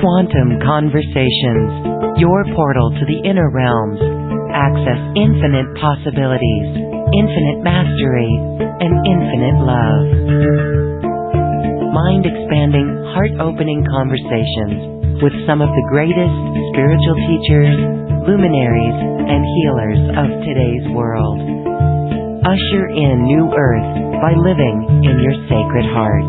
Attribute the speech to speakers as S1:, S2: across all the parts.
S1: Quantum Conversations, your portal to the inner realms. Access infinite possibilities, infinite mastery, and infinite love. Mind-expanding, heart-opening conversations with some of the greatest spiritual teachers, luminaries, and healers of today's world. Usher in new earth by living in your sacred heart.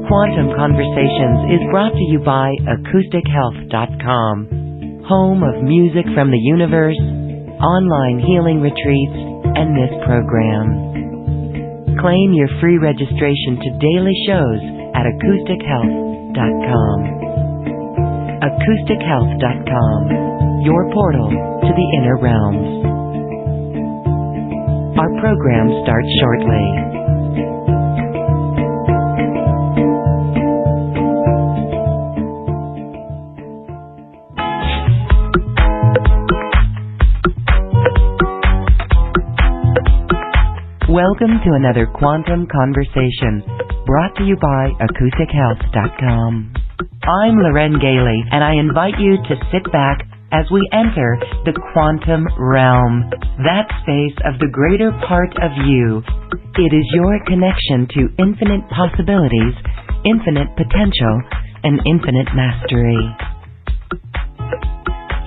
S1: Quantum Conversations is brought to you by acoustichealth.com, home of music from the universe, online healing retreats, and this program. Claim your free registration to daily shows at acoustichealth.com. acoustichealth.com, your portal to the inner realms. Our program starts shortly. Welcome to another Quantum Conversation, brought to you by acoustichealth.com. I'm Loren Gailey, and I invite you to sit back as we enter the quantum realm, that space of the greater part of you. It is your connection to infinite possibilities, infinite potential, and infinite mastery.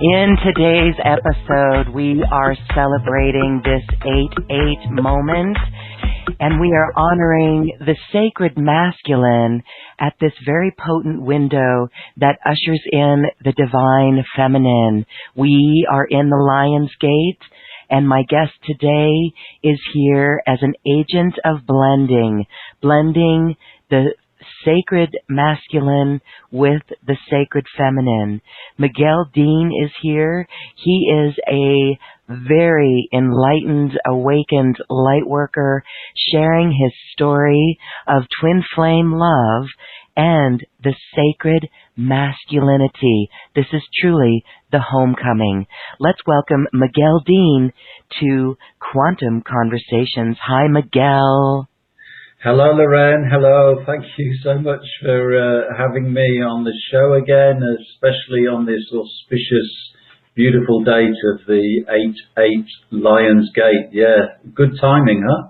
S1: In today's episode, we are celebrating this 8-8 moment, and we are honoring the sacred masculine at this very potent window that ushers in the divine feminine. We are in the Lion's Gate, and my guest today is here as an agent of blending the sacred masculine with the sacred feminine. Miguel Dean is here. He is a very enlightened, awakened light worker, sharing his story of twin flame love and the sacred masculinity. This is truly the homecoming. Let's welcome Miguel Dean to Quantum Conversations. Hi, Miguel.
S2: Hello, Loren. Hello. Thank you so much for having me on the show again, especially on this auspicious, beautiful date of the 8-8 Lion's Gate. Yeah, good timing, huh?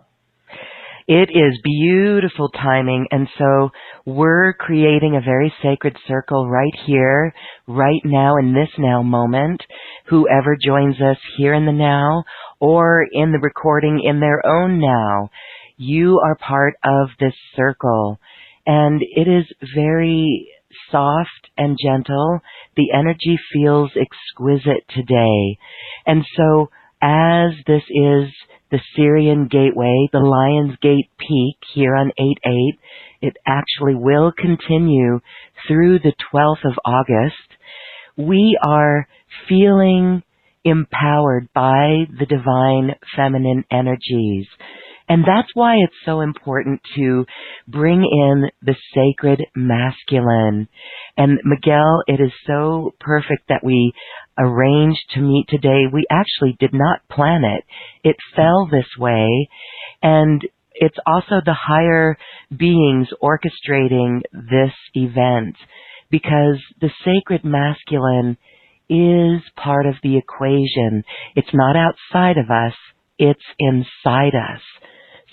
S1: It is beautiful timing, and so we're creating a very sacred circle right here, right now, in this now moment. Whoever joins us here in the now or in the recording in their own now, you are part of this circle, and it is very soft and gentle. The energy feels exquisite today. And so as this is the Syrian Gateway, the Lion's Gate peak here on 8-8, it actually will continue through the 12th of August. We are feeling empowered by the divine feminine energies. And that's why it's so important to bring in the sacred masculine. And Miguel, it is so perfect that we arranged to meet today. We actually did not plan it. It fell this way. And it's also the higher beings orchestrating this event, because the sacred masculine is part of the equation. It's not outside of us. It's inside us.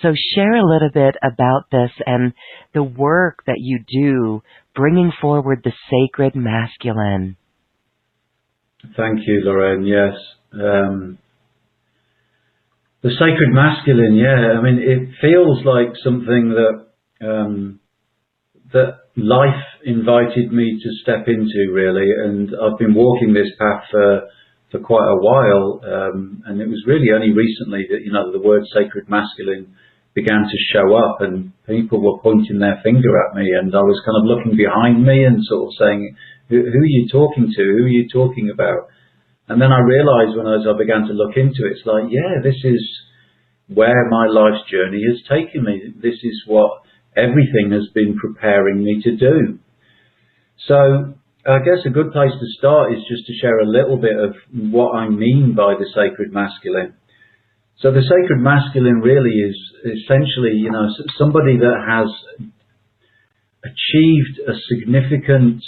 S1: So share a little bit about this and the work that you do bringing forward the sacred masculine.
S2: Thank you, Loren. Yes. The sacred masculine, yeah. I mean, it feels like something that life invited me to step into, really. And I've been walking this path for quite a while. And it was really only recently that, the word sacred masculine began to show up, and people were pointing their finger at me, and I was kind of looking behind me and sort of saying, who are you talking to? Who are you talking about? And then I realized as I began to look into it, it's like, yeah, this is where my life's journey has taken me. This is what everything has been preparing me to do. So I guess a good place to start is just to share a little bit of what I mean by the sacred masculine. So the sacred masculine really is essentially, somebody that has achieved a significant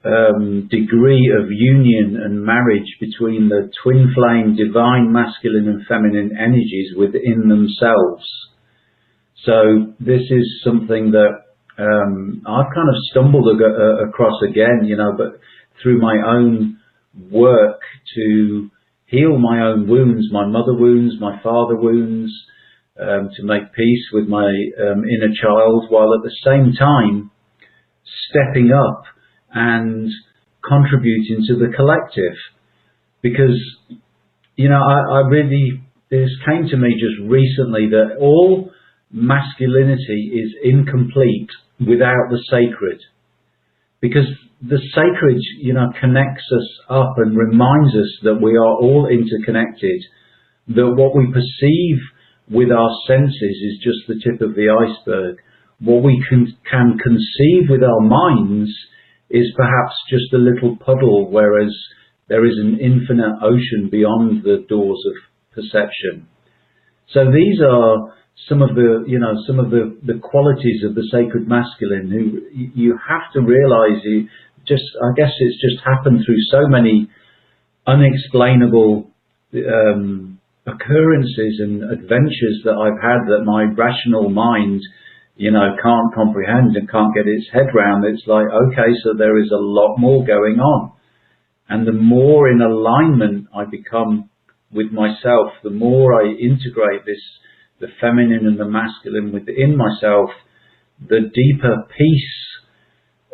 S2: degree of union and marriage between the twin flame divine masculine and feminine energies within themselves. So this is something that I've kind of stumbled across again, but through my own work to heal my own wounds, my mother wounds, my father wounds, to make peace with my inner child, while at the same time stepping up and contributing to the collective. Because, this came to me just recently that all masculinity is incomplete without the sacred. Because the sacred, connects us up and reminds us that we are all interconnected, that what we perceive with our senses is just the tip of the iceberg. What we can conceive with our minds is perhaps just a little puddle, whereas there is an infinite ocean beyond the doors of perception. So these are some of the qualities of the sacred masculine, who you have to realize I guess it's just happened through so many unexplainable occurrences and adventures that I've had that my rational mind can't comprehend and can't get its head round. It's like, okay, so there is a lot more going on. And the more in alignment I become with myself, the more I integrate the feminine and the masculine within myself, the deeper peace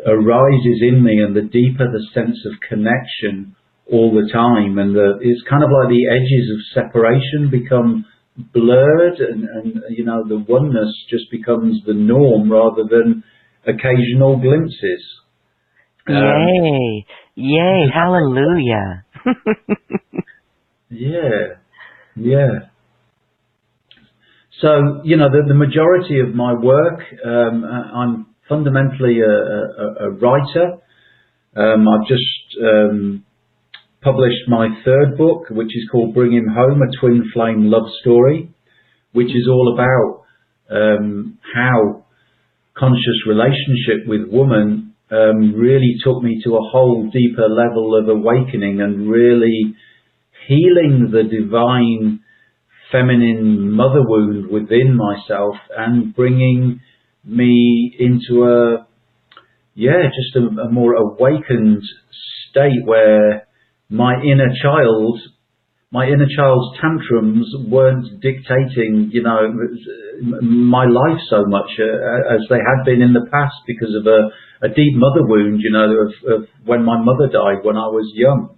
S2: arises in me, and the deeper the sense of connection all the time. And it's kind of like the edges of separation become blurred, and the oneness just becomes the norm rather than occasional glimpses.
S1: Yay, hallelujah.
S2: Yeah. So, the majority of my work, I'm fundamentally a writer. I've just published my third book, which is called Bring Him Home, a Twin Flame Love Story, which is all about how conscious relationship with woman really took me to a whole deeper level of awakening and really healing the divine feminine mother wound within myself, and bringing me into just a more awakened state where my inner child's tantrums weren't dictating, my life so much as they had been in the past, because of a deep mother wound, of when my mother died when I was young.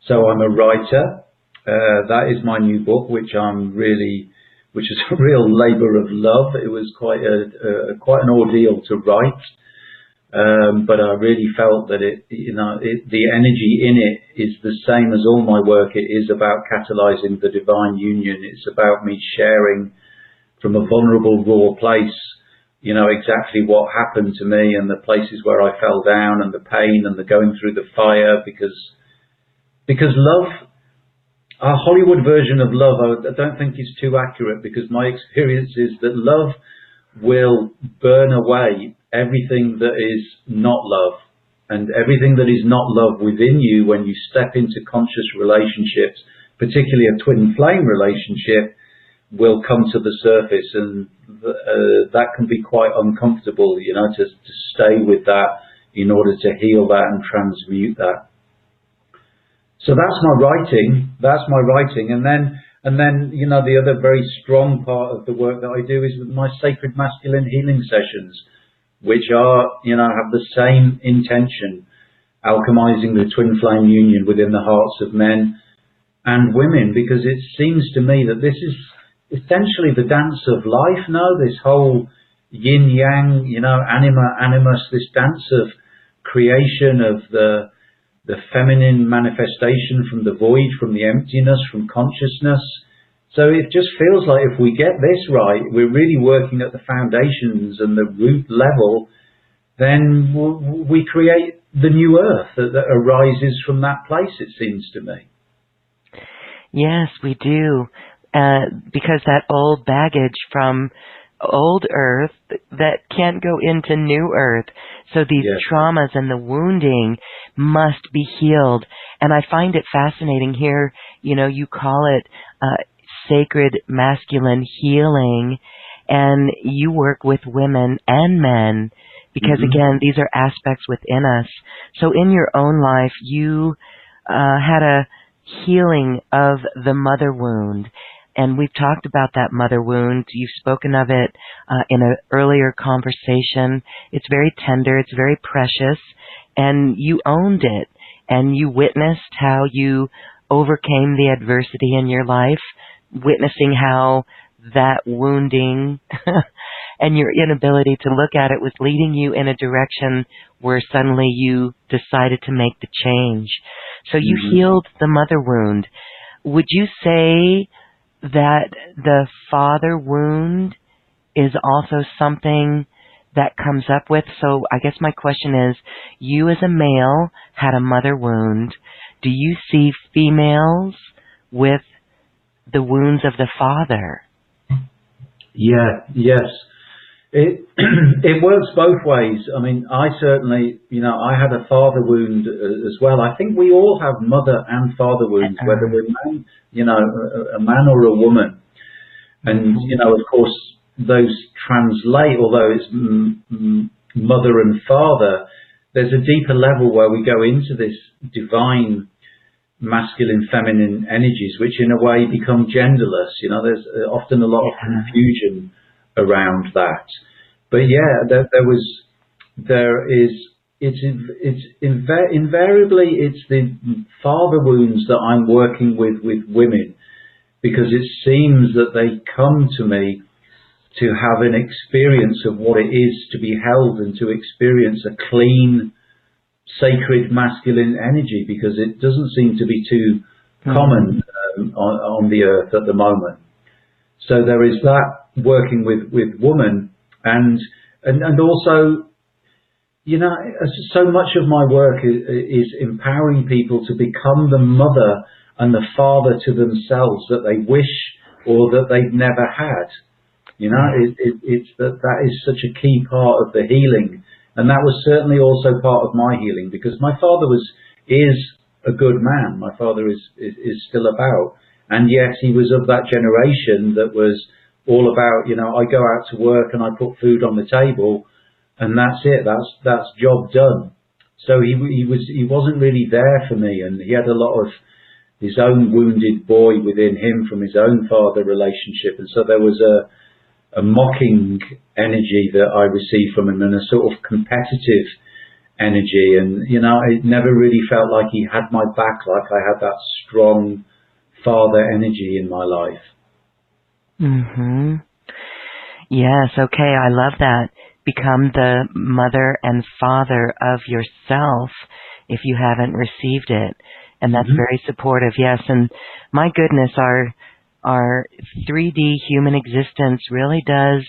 S2: So I'm a writer. That is my new book, which is a real labour of love. It was quite an ordeal to write. But I really felt that the energy in it is the same as all my work. It is about catalyzing the divine union. It's about me sharing from a vulnerable, raw place, exactly what happened to me, and the places where I fell down, and the pain, and the going through the fire, because love, our Hollywood version of love, I don't think is too accurate, because my experience is that love will burn away everything that is not love, and everything that is not love within you when you step into conscious relationships, particularly a twin flame relationship, will come to the surface, and that can be quite uncomfortable, to stay with that in order to heal that and transmute that. So that's my writing, and then the other very strong part of the work that I do is with my sacred masculine healing sessions, which are, have the same intention, alchemizing the twin flame union within the hearts of men and women, because it seems to me that this is essentially the dance of life now, this whole yin yang, anima, animus, this dance of creation of the feminine manifestation from the void, from the emptiness, from consciousness. So it just feels like if we get this right, we're really working at the foundations and the root level, then we create the new earth that arises from that place, it seems to me.
S1: Yes, we do. Because that old baggage from old earth that can't go into new earth. So these
S2: Yes.
S1: traumas and the wounding must be healed. And I find it fascinating here, you call it sacred masculine healing, and you work with women and men because, again, these are aspects within us. So in your own life, you had a healing of the mother wound. And we've talked about that mother wound. You've spoken of it in an earlier conversation. It's very tender. It's very precious. And you owned it. And you witnessed how you overcame the adversity in your life, witnessing how that wounding and your inability to look at it was leading you in a direction where suddenly you decided to make the change. So you healed the mother wound. Would you say that the father wound is also something that comes up with? So I guess my question is, you as a male had a mother wound. Do you see females with the wounds of the father?
S2: Yes. It works both ways. I mean, I certainly, I had a father wound as well. I think we all have mother and father wounds, whether we're a man or a woman. And, of course, those translate, although it's mother and father, there's a deeper level where we go into this divine masculine, feminine energies, which in a way become genderless. There's often a lot of confusion around that. But invariably it's the father wounds that I'm working with women, because it seems that they come to me to have an experience of what it is to be held and to experience a clean, sacred masculine energy, because it doesn't seem to be too common on the earth at the moment. So there is that working with women, and also, so much of my work is empowering people to become the mother and the father to themselves that they wish or that they've never had. It's that is such a key part of the healing. And that was certainly also part of my healing, because my father is a good man. My father is still about. And yes, he was of that generation that was all about, I go out to work and I put food on the table and that's it. That's job done. So he wasn't really there for me, and he had a lot of his own wounded boy within him from his own father relationship. And so there was a mocking energy that I received from him, and a sort of competitive energy. And, it never really felt like he had my back, like I had that strong father energy in my life.
S1: Yes, okay, I love that. Become the mother and father of yourself if you haven't received it. And that's very supportive, yes. And my goodness, our 3D human existence really does,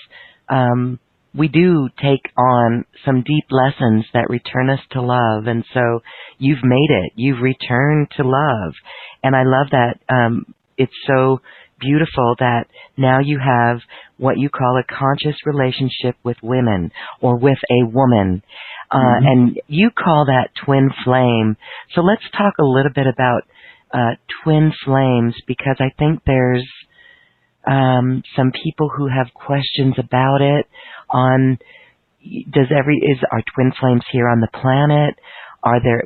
S1: we do take on some deep lessons that return us to love. And so you've made it. You've returned to love. And I love that. It's so beautiful that now you have what you call a conscious relationship with women, or with a woman. And you call that twin flame. So let's talk a little bit about twin flames, because I think there's some people who have questions about it. Are twin flames here on the planet?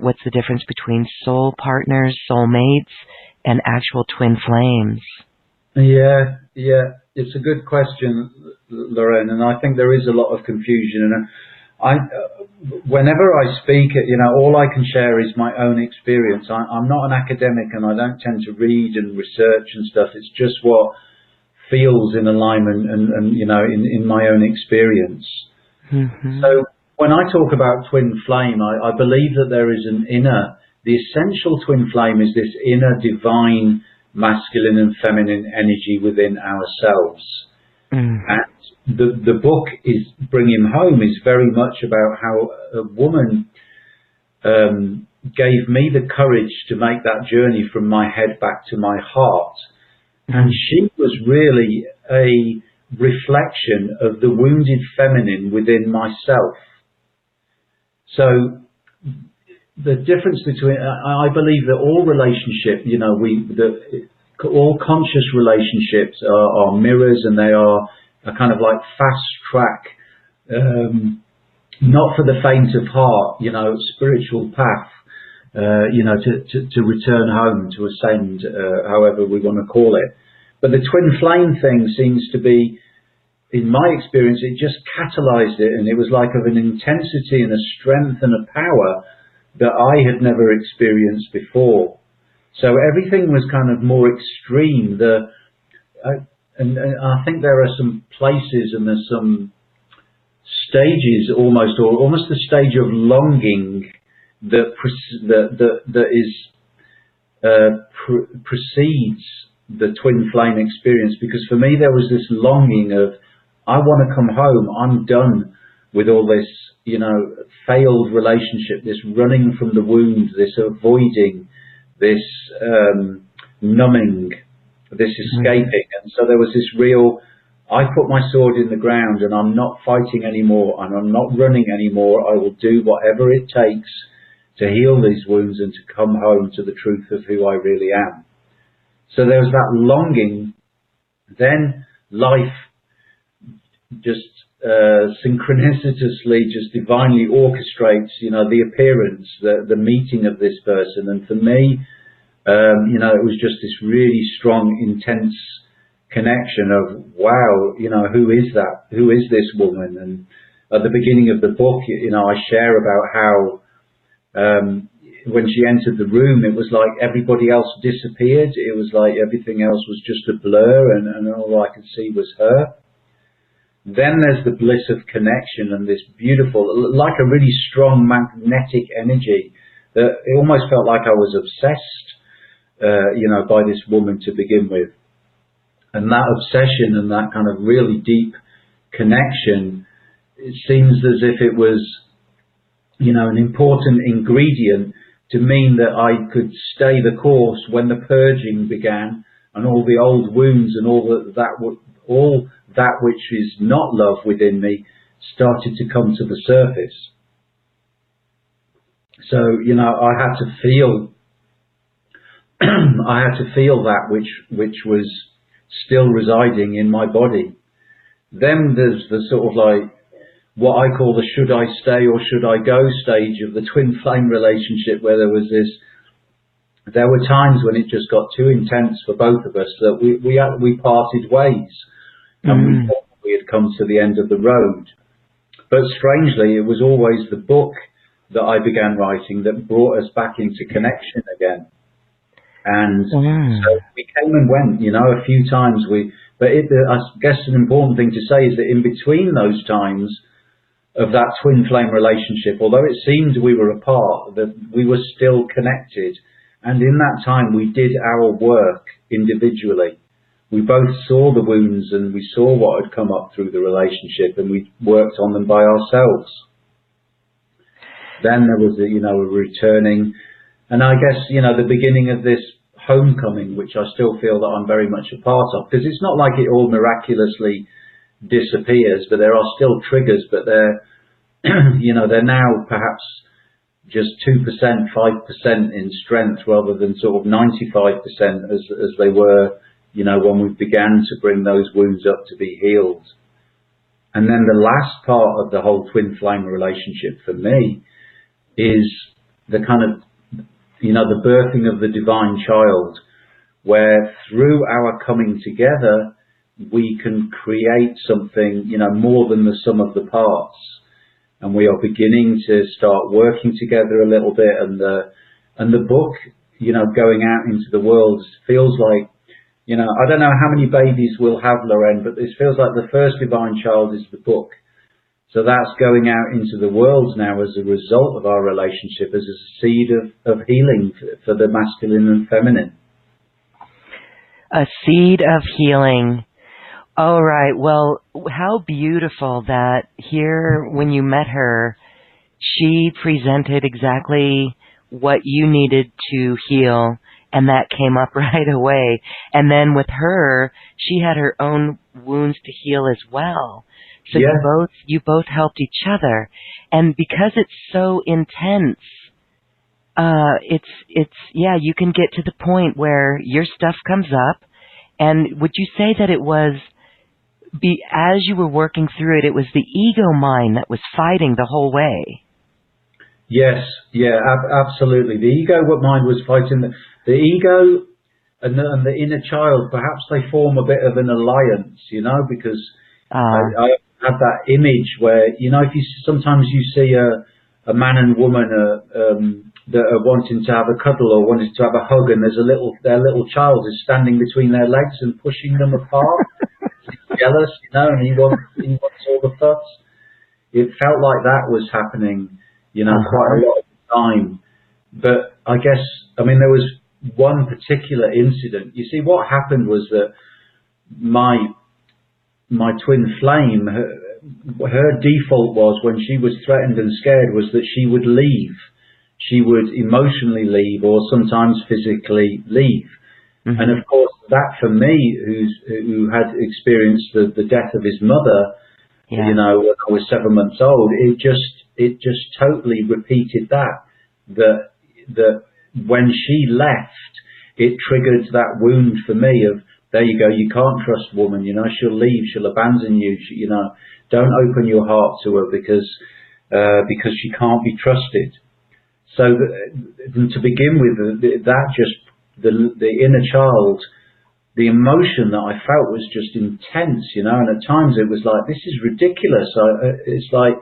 S1: What's the difference between soul partners, soul mates, and actual twin flames?
S2: Yeah, it's a good question, Lorraine, and I think there is a lot of confusion. And whenever I speak, all I can share is my own experience. I'm not an academic, and I don't tend to read and research and stuff. It's just what feels in alignment and in my own experience. So when I talk about twin flame, I believe that there is the essential twin flame is this inner divine masculine and feminine energy within ourselves. And the book is Bring Him Home is very much about how a woman gave me the courage to make that journey from my head back to my heart. And she was really a reflection of the wounded feminine within myself. So the difference between, I believe that all relationship, all conscious relationships are mirrors, and they are a kind of like fast track, not for the faint of heart, spiritual path, to return home, to ascend, however we want to call it. But the twin flame thing seems to be, in my experience, it just catalyzed it, and it was like of an intensity and a strength and a power that I had never experienced before. So everything was kind of more extreme. And I think there are some places and there's some stages almost the stage of longing that precedes the twin flame experience. Because for me, there was this longing of, I want to come home. I'm done with all this, failed relationship, this running from the wound, this avoiding, this numbing, this escaping. And so there was this real, I put my sword in the ground and I'm not fighting anymore and I'm not running anymore. I will do whatever it takes to heal these wounds and to come home to the truth of who I really am. So there was that longing. Then life just synchronicitously, just divinely orchestrates, the appearance, the meeting of this person. And for me, it was just this really strong, intense connection of, wow, who is that? Who is this woman? And at the beginning of the book, I share about how when she entered the room, it was like everybody else disappeared. It was like everything else was just a blur, and all I could see was her. Then there's the bliss of connection and this beautiful, like a really strong magnetic energy that it almost felt like I was obsessed, by this woman to begin with. And that obsession and that kind of really deep connection, it seems as if it was, an important ingredient to mean that I could stay the course when the purging began and all the old wounds and all that which is not love within me started to come to the surface. So, I had to feel, that which was still residing in my body. Then there's the sort of like, what I call the should I stay or should I go stage of the twin flame relationship, where there were times when it just got too intense for both of us that we parted ways. And we thought we had come to the end of the road. But strangely, it was always the book that I began writing that brought us back into connection again. And so we came and went, a few times. I guess an important thing to say is that in between those times of that twin flame relationship, although it seemed we were apart, that we were still connected. And in that time, we did our work individually. We both saw the wounds and we saw what had come up through the relationship, and we worked on them by ourselves. Then there was a returning, and I guess, the beginning of this homecoming, which I still feel that I'm very much a part of, because it's not like it all miraculously disappears, but there are still triggers, but they're, they're now perhaps just 2%, 5% in strength rather than sort of 95% as they were, when we began to bring those wounds up to be healed. And then the last part of the whole twin flame relationship for me is the kind of, the birthing of the divine child, where through our coming together, we can create something, more than the sum of the parts. And we are beginning to start working together a little bit. And the book, going out into the world feels like, I don't know how many babies we'll have, Lorraine, but this feels like the first divine child is the book. So that's going out into the world now as a result of our relationship, as a seed of healing for the masculine and feminine.
S1: A seed of healing. All right. Well, how beautiful that here when you met her, she presented exactly what you needed to heal, and that came up right away. And then with her, she had her own wounds to heal as well. So
S2: Yeah.
S1: you both helped each other. And because it's so intense, yeah, you can get to the point where your stuff comes up. And would you say that it was, as you were working through it, it was the ego mind that was fighting the whole way?
S2: Yes. Yeah. Absolutely. The ego mind was fighting the ego and the inner child. Perhaps they form a bit of an alliance, because I had that image where, if you sometimes you see a man and woman that are wanting to have a cuddle or wanting to have a hug, and their little child is standing between their legs and pushing them apart. He's jealous, and he wants all the fuss. It felt like that was happening, quite a lot of the time. But I guess, there was one particular incident. You see, what happened was that my twin flame, her default was, when she was threatened and scared, was that she would leave. She would emotionally leave, or sometimes physically leave. Mm-hmm. And of course, that for me, who had experienced the death of his mother, when I was 7 months old, it just totally repeated that when she left, it triggered that wound for me of, there you go, you can't trust woman, she'll leave, she'll abandon you, don't open your heart to her because she can't be trusted. So to begin with, the inner child, the emotion that I felt was just intense, and at times it was like, this is ridiculous. It's like,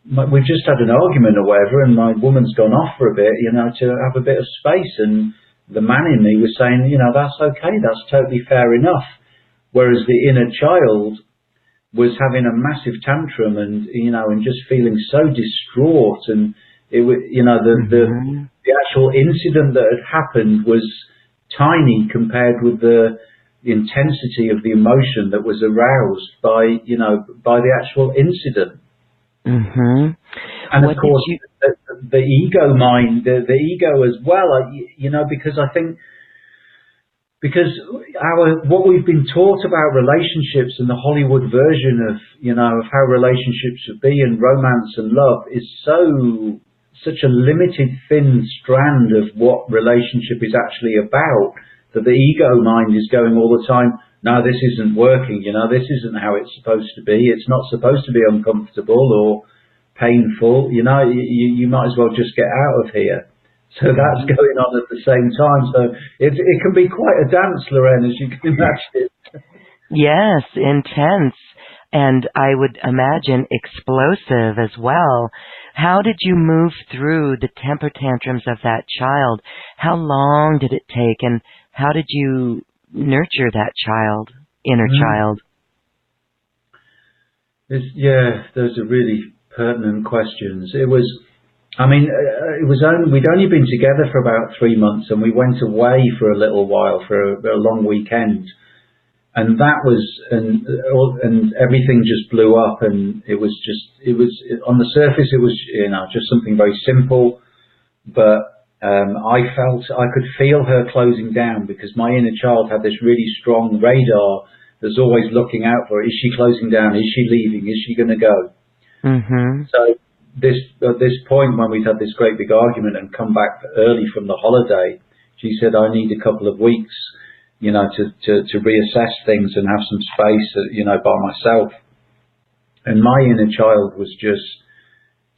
S2: we've just had an argument or whatever, and my woman's gone off for a bit, to have a bit of space, and the man in me was saying, that's okay, that's totally fair enough. Whereas the inner child was having a massive tantrum and just feeling so distraught, and it was, the actual incident that had happened was tiny compared with the intensity of the emotion that was aroused by the actual incident.
S1: Mm-hmm.
S2: And of course, the ego mind, the ego as well, because what we've been taught about relationships and the Hollywood version of how relationships should be, and romance and love, is such a limited, thin strand of what relationship is actually about, that the ego mind is going all the time, no, this isn't working, this isn't how it's supposed to be, it's not supposed to be uncomfortable or painful, you might as well just get out of here. So that's going on at the same time. So it can be quite a dance, Lorraine, as you can imagine.
S1: Yes, intense. And I would imagine explosive as well. How did you move through the temper tantrums of that child? How long did it take, and how did you nurture that child, inner child?
S2: Those are really pertinent questions. We'd only been together for about 3 months, and we went away for a little while for a long weekend. And that was, and everything just blew up, and it was on the surface, it was, just something very simple, but I could feel her closing down, because my inner child had this really strong radar that's always looking out for, is she closing down? Is she leaving? Is she going to go? Mm-hmm. So at this point, when we'd had this great big argument and come back early from the holiday, she said, I need a couple of weeks, to reassess things and have some space, by myself. And my inner child was just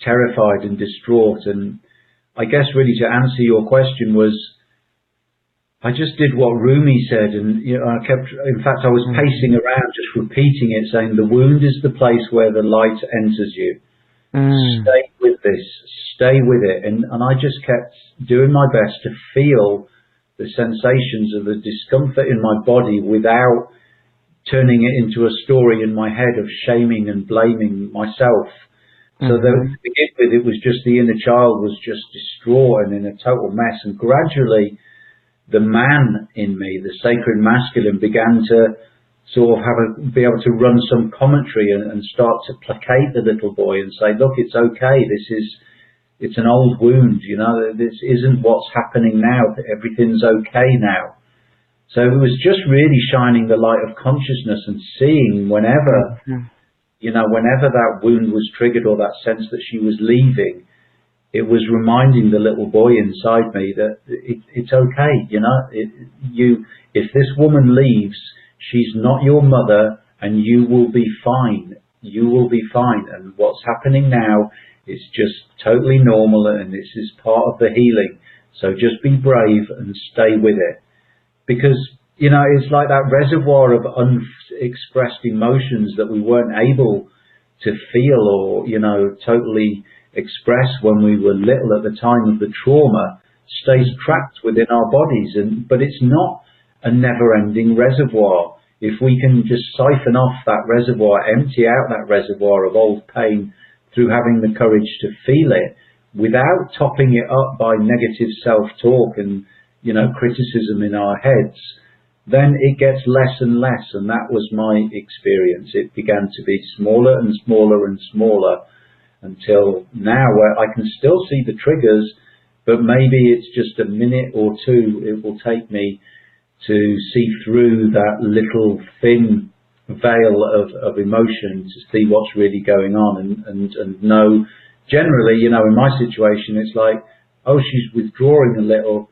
S2: terrified and distraught. And I guess really to answer your question was, I just did what Rumi said, and I was pacing around, just repeating it, saying, the wound is the place where the light enters you. Stay with this, stay with it. And I just kept doing my best to feel the sensations of the discomfort in my body without turning it into a story in my head of shaming and blaming myself. So that, to begin with, it was just the inner child was just distraught and in a total mess. And gradually, the man in me, the sacred masculine, began to sort of be able to run some commentary and start to placate the little boy and say, look, it's okay. It's an old wound, this isn't what's happening now. Everything's okay now. So it was just really shining the light of consciousness and seeing whenever, whenever that wound was triggered or that sense that she was leaving, it was reminding the little boy inside me that it's okay. If this woman leaves, she's not your mother, and you will be fine. You will be fine. And what's happening now is just totally normal, and this is part of the healing. So just be brave and stay with it. Because, it's like that reservoir of unexpressed emotions that we weren't able to feel or, totally express when we were little at the time of the trauma stays trapped within our bodies. But it's not a never-ending reservoir. If we can just siphon off that reservoir, empty out that reservoir of old pain through having the courage to feel it without topping it up by negative self-talk and, criticism in our heads, then it gets less and less. And that was my experience. It began to be smaller and smaller and smaller until now, where I can still see the triggers, but maybe it's just a minute or two it will take me to see through that little thin veil of emotion to see what's really going on and know. Generally, in my situation, it's like, oh, she's withdrawing a little,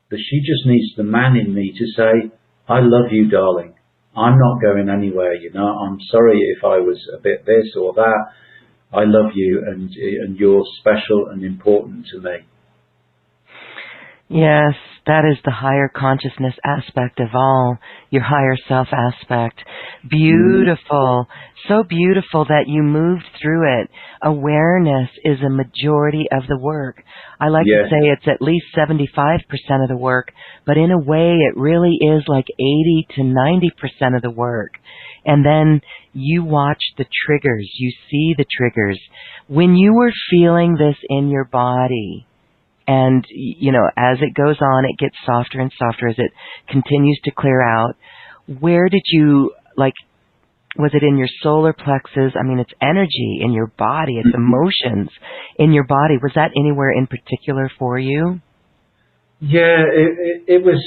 S2: but she just needs the man in me to say, I love you, darling. I'm not going anywhere, I'm sorry if I was a bit this or that. I love you, and you're special and important to me.
S1: Yes, that is the higher consciousness aspect of all, your higher self aspect. Beautiful. So beautiful that you moved through it. Awareness is a majority of the work. I like to say it's at least 75% of the work, but in a way it really is like 80 to 90% of the work. And then you watch the triggers, you see the triggers. When you were feeling this in your body, and, as it goes on, it gets softer and softer as it continues to clear out. Where did you, was it in your solar plexus? I mean, it's energy in your body. It's emotions in your body. Was that anywhere in particular for you?
S2: Yeah, it was,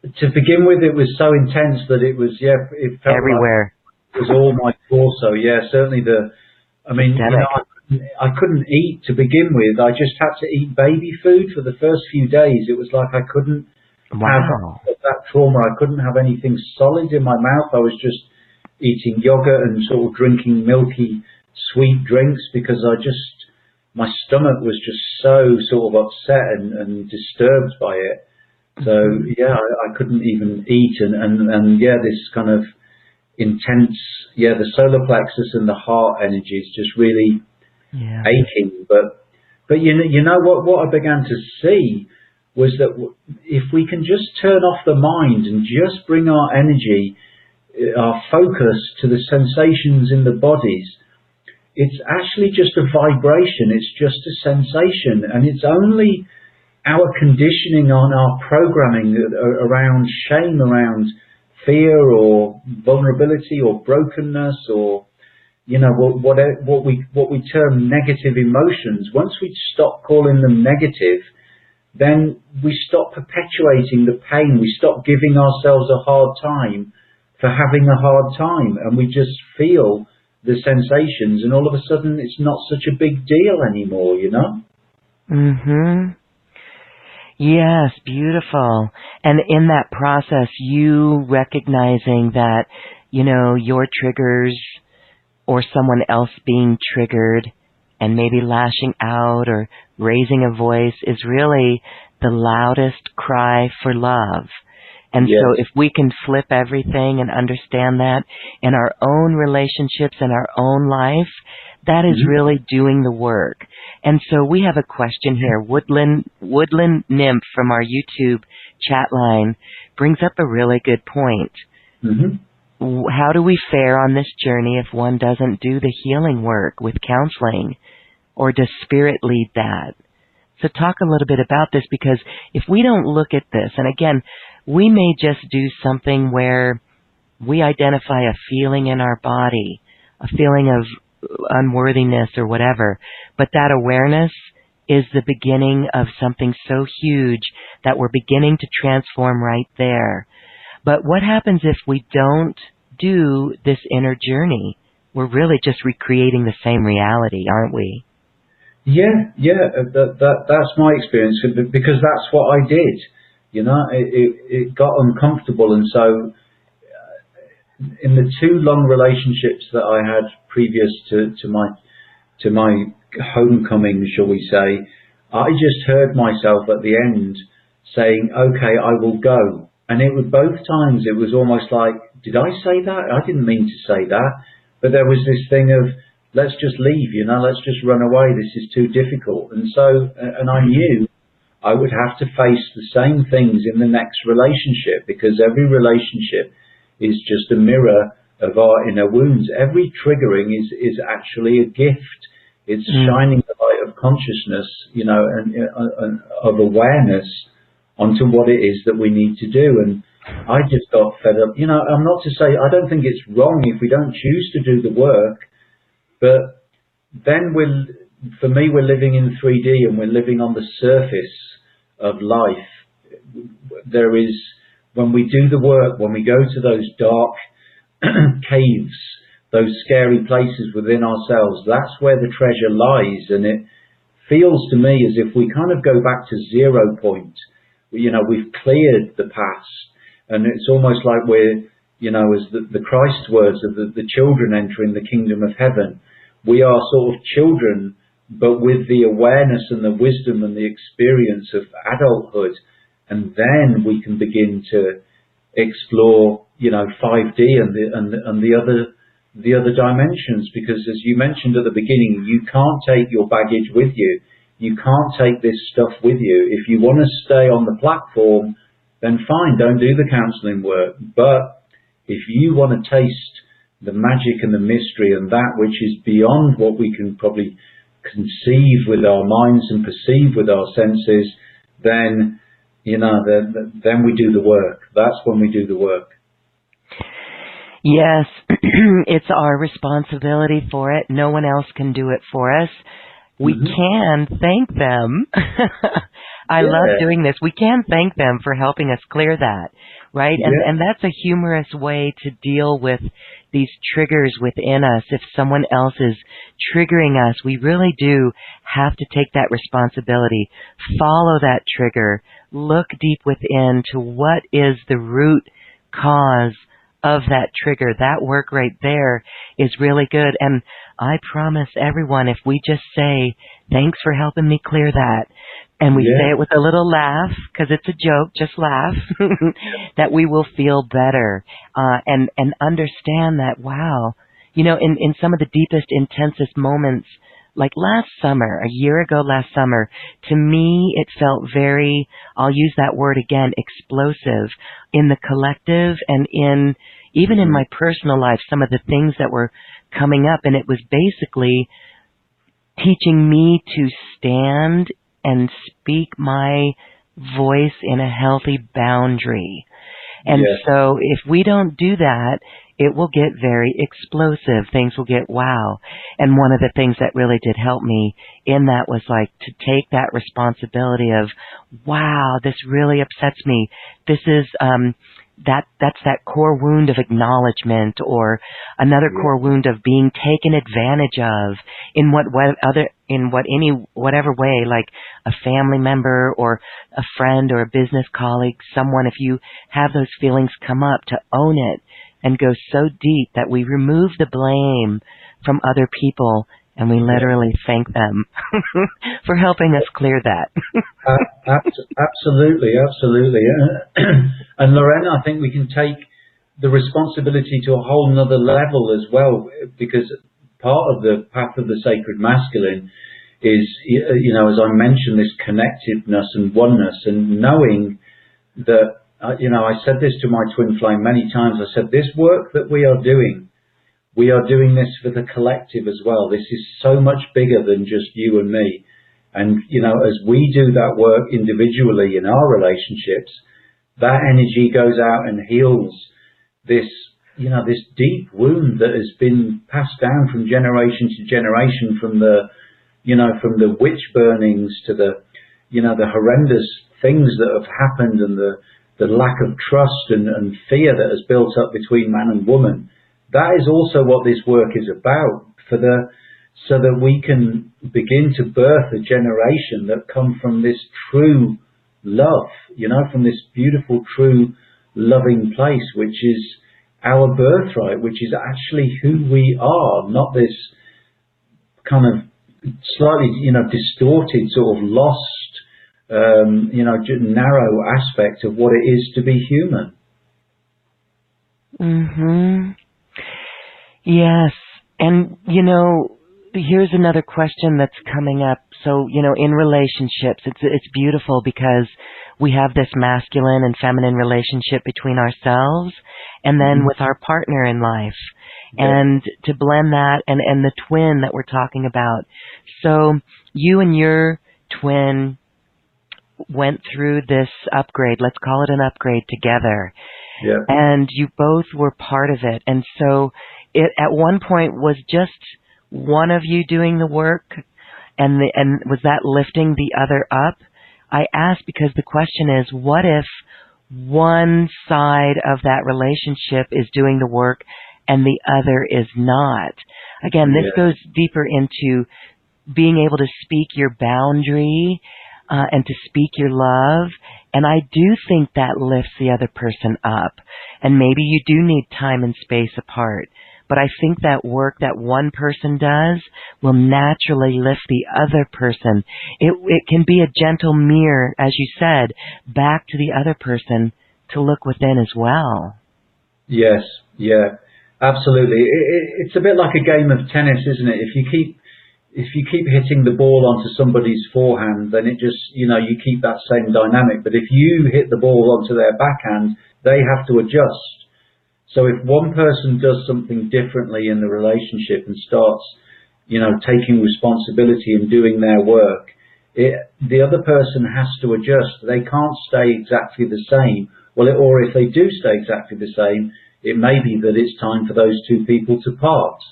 S2: to begin with, it was so intense that it was, it felt
S1: everywhere.
S2: Like it was all my torso. Yeah, certainly I couldn't eat to begin with. I just had to eat baby food for the first few days. It was like I couldn't have that trauma. I couldn't have anything solid in my mouth. I was just eating yogurt and sort of drinking milky, sweet drinks because my stomach was just so sort of upset and disturbed by it. So, I couldn't even eat. And this kind of intense, the solar plexus and the heart energy is just really aching, but what I began to see was that if we can just turn off the mind and just bring our energy, our focus to the sensations in the bodies, it's actually just a vibration, it's just a sensation, and it's only our conditioning on our programming around shame, around fear or vulnerability or brokenness or what we term negative emotions. Once we stop calling them negative, then we stop perpetuating the pain. We stop giving ourselves a hard time for having a hard time, and we just feel the sensations, and all of a sudden it's not such a big deal anymore,
S1: Yes, beautiful. And in that process, you recognizing that, your triggers or someone else being triggered and maybe lashing out or raising a voice is really the loudest cry for love. And so if we can flip everything and understand that in our own relationships and our own life, that is really doing the work. And so we have a question here. Woodland Nymph from our YouTube chat line brings up a really good point. How do we fare on this journey if one doesn't do the healing work with counseling? Or does spirit lead that? So talk a little bit about this, because if we don't look at this, and again, we may just do something where we identify a feeling in our body, a feeling of unworthiness or whatever, but that awareness is the beginning of something so huge that we're beginning to transform right there. But what happens if we don't do this inner journey? We're really just recreating the same reality, aren't we?
S2: Yeah, yeah, that's my experience, because that's what I did. You know, it got uncomfortable, and so in the 2 long relationships that I had previous to my homecoming, shall we say, I just heard myself at the end saying, "Okay, I will go," and it was both times. It was almost like, did I say that? I didn't mean to say that, but there was this thing of, let's just leave, you know, let's just run away. This is too difficult. And so, and I knew I would have to face the same things in the next relationship, because every relationship is just a mirror of our inner wounds. Every triggering is actually a gift. It's shining the light of consciousness, you know, and of awareness onto what it is that we need to do. And I just got fed up. You know, I'm not to say, I don't think it's wrong if we don't choose to do the work, but then for me, we're living in 3D, and we're living on the surface of life. There is, when we do the work, when we go to those dark caves, those scary places within ourselves, that's where the treasure lies. And it feels to me as if we kind of go back to 0 point. You know, we've cleared the past, and it's almost like we're, you know, as the Christ words of the children entering the kingdom of heaven. We are sort of children, but with the awareness and the wisdom and the experience of adulthood. And then we can begin to explore, you know, 5D and the other dimensions. Because as you mentioned at the beginning, you can't take your baggage with you. You can't take this stuff with you. If you want to stay on the platform, then fine, don't do the counseling work. But if you want to taste the magic and the mystery and that which is beyond what we can probably conceive with our minds and perceive with our senses, then, you know, then we do the work. That's when we do the work.
S1: Yes, it's our responsibility for it. No one else can do it for us. We can thank them. I love doing this. We can thank them for helping us clear that, right? And that's a humorous way to deal with these triggers within us. If someone else is triggering us, we really do have to take that responsibility, follow that trigger, look deep within to what is the root cause of that trigger. That work right there is really good. And I promise everyone, if we just say, thanks for helping me clear that, and we say it with a little laugh, because it's a joke, just laugh, that we will feel better, and understand that, wow, you know, in some of the deepest, intensest moments, like last summer, a year ago last summer, to me it felt very, I'll use that word again, explosive in the collective and even in my personal life, some of the things that were coming up. And it was basically teaching me to stand and speak my voice in a healthy boundary. And so if we don't do that, it will get very explosive. Things will get wow. And one of the things that really did help me in that was like to take that responsibility of, wow, this really upsets me. This is, that's that core wound of acknowledgement, or another core wound of being taken advantage of in whatever way, like a family member or a friend or a business colleague, someone. If you have those feelings come up, to own it and go so deep that we remove the blame from other people, and we literally thank them for helping us clear that.
S2: Absolutely. And Lorena, I think we can take the responsibility to a whole nother level as well, because part of the path of the sacred masculine is, you know, as I mentioned, this connectedness and oneness, and knowing that, you know, I said this to my twin flame many times. I said, this work that we are doing this for the collective as well. This is so much bigger than just you and me. And, you know, as we do that work individually in our relationships, that energy goes out and heals this, you know, this deep wound that has been passed down from generation to generation, from the, you know, from the witch burnings to the, you know, the horrendous things that have happened, and the the lack of trust and fear that has built up between man and woman. That is also what this work is about, so that we can begin to birth a generation that come from this true love, from this beautiful, true, loving place, which is our birthright, which is actually who we are, not this kind of slightly, distorted, sort of lost, narrow aspect of what it is to be human.
S1: Yes. And, here's another question that's coming up. So, in relationships, it's beautiful because we have this masculine and feminine relationship between ourselves and then with our partner in life. Yeah. And to blend that and the twin that we're talking about. So you and your twin went through this upgrade, let's call it an upgrade together.
S2: Yeah.
S1: And you both were part of it. And so it at one point was just one of you doing the work, and was that lifting the other up? I ask because the question is, what if one side of that relationship is doing the work and the other is not? Again, this goes deeper into being able to speak your boundary and to speak your love. And I do think that lifts the other person up. And maybe you do need time and space apart. But I think that work that one person does will naturally lift the other person. It can be a gentle mirror, as you said, back to the other person to look within as well.
S2: Yes, yeah, absolutely. It's a bit like a game of tennis, isn't it? If you keep hitting the ball onto somebody's forehand, then it just, you keep that same dynamic. But if you hit the ball onto their backhand, they have to adjust. So if one person does something differently in the relationship and starts, taking responsibility and doing their work, the other person has to adjust. They can't stay exactly the same. Or if they do stay exactly the same, it may be that it's time for those two people to part.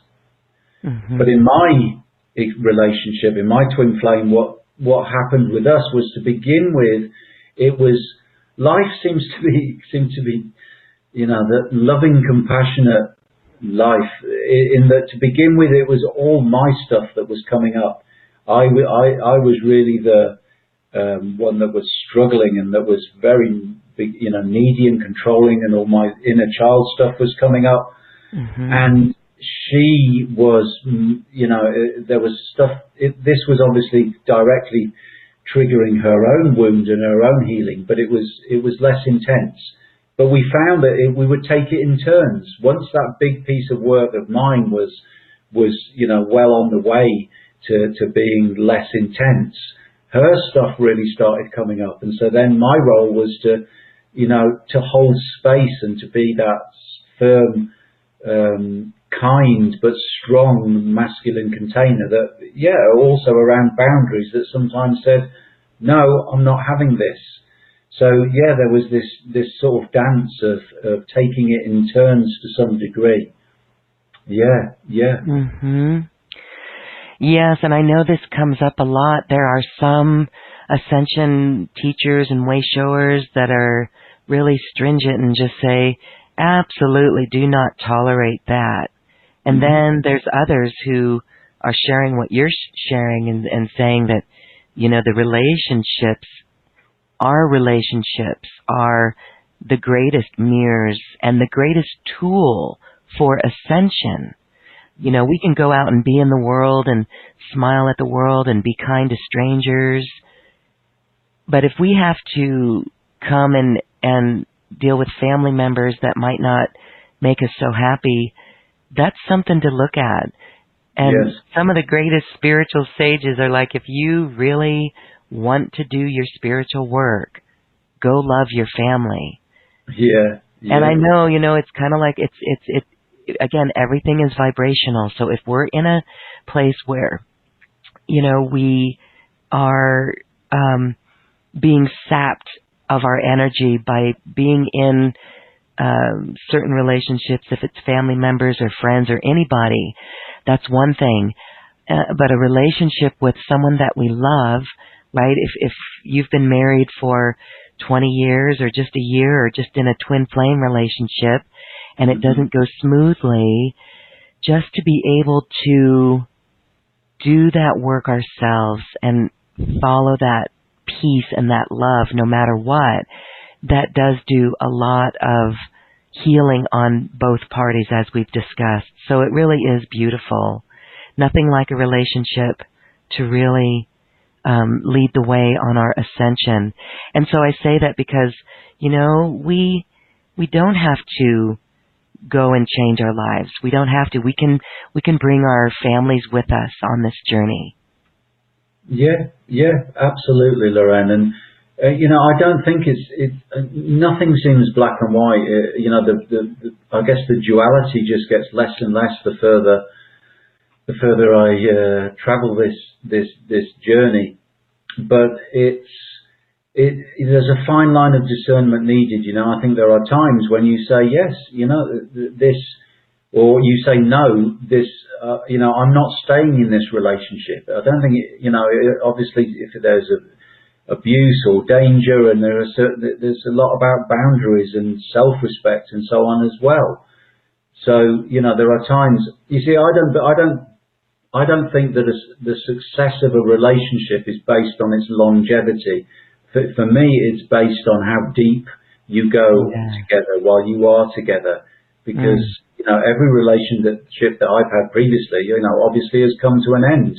S2: But in my relationship, in my twin flame, what happened with us was, to begin with, life seemed to be that loving, compassionate life, in that to begin with, it was all my stuff that was coming up. I was really the one that was struggling and that was very big, needy and controlling, and all my inner child stuff was coming up. And she was, there was stuff, this was obviously directly triggering her own wound and her own healing, but it was less intense. But we found that we would take it in turns. Once that big piece of work of mine was well on the way to being less intense, her stuff really started coming up. And so then my role was to hold space and to be that firm, kind but strong masculine container that, also around boundaries that sometimes said, no, I'm not having this. So there was this sort of dance of taking it in turns to some degree. Yeah.
S1: Yes, and I know this comes up a lot. There are some ascension teachers and way showers that are really stringent and just say, absolutely do not tolerate that. And then there's others who are sharing what you're sharing and saying that, the relationships, our relationships are the greatest mirrors and the greatest tool for ascension. We can go out and be in the world and smile at the world and be kind to strangers. But if we have to come and deal with family members that might not make us so happy, that's something to look at. And some of the greatest spiritual sages are like, if you really want to do your spiritual work, go love your family. Yeah. And I know, it's kind of like it's again, everything is vibrational. So if we're in a place where, we are being sapped of our energy by being in certain relationships, if it's family members or friends or anybody, that's one thing. But a relationship with someone that we love, right? If you've been married for 20 years or just a year or just in a twin flame relationship and it doesn't go smoothly, just to be able to do that work ourselves and follow that peace and that love no matter what, that does do a lot of healing on both parties as we've discussed. So it really is beautiful. Nothing like a relationship to really lead the way on our ascension. And so I say that because, you know, we don't have to go and change our lives. We don't have to. We can bring our families with us on this journey.
S2: Yeah, absolutely, Lorraine. And you know, I don't think nothing seems black and white. You know, I guess the duality just gets less and less the further I travel this journey. But there's a fine line of discernment needed. You know, I think there are times when you say yes, you know, this, or you say no, this. You know, I'm not staying in this relationship. I don't think you know. Obviously, if there's abuse or danger, and there's a lot about boundaries and self-respect and so on as well. So you know, there are times. You see, I don't think that the success of a relationship is based on its longevity. For me, it's based on how deep you go together while you are together. Because, you know, every relationship that I've had previously, you know, obviously has come to an end.